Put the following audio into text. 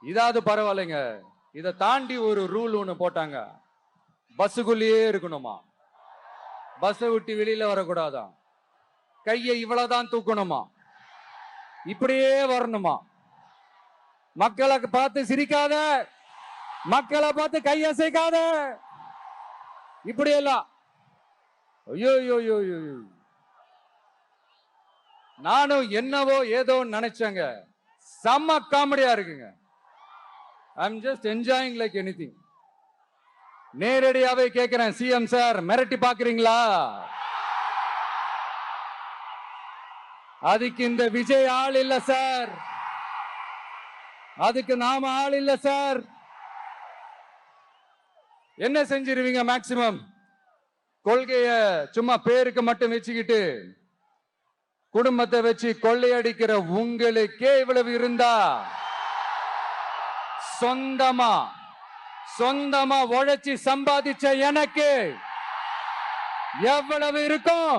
இதாவது பரவாயில்லைங்க. இதை தாண்டி ஒரு ரூல் ஒண்ணு போட்டாங்க. பஸ்ஸுக்குள்ளேயே இருக்கணுமா, பஸ்ஸை விட்டு வெளியில வரக்கூடாதான், கையை இவ்வளவுதான் தூக்கணுமா, இப்படியே வரணுமா, மக்களை பார்த்து சிரிக்காத, மக்களை பார்த்து கையசைக்காத, இப்படி எல்லாம். ஐயோ நானும் என்னவோ ஏதோ நினைச்சேங்க. செம்ம காமெடியா இருக்குங்க. I'm just enjoying like anything. நேரடியாவே கேட்கிறேன், சிஎம் சார் மிரட்டி பாக்குறீங்களா? அதுக்கு இந்த விஜய் ஆள் இல்ல சார், அதுக்கு நாம ஆள் இல்ல சார். என்ன செஞ்சிருவீங்க? மேக்சிமம் கொள்கைய சும்மா பேருக்கு மட்டும் வச்சுக்கிட்டு குடும்பத்தை வச்சு கொள்ளையடிக்கிற உங்களுக்கே இவ்வளவு இருந்தா, சொந்தமா உழைச்சி சம்பாதிச்ச எனக்கு எவ்வளவு இருக்கும்?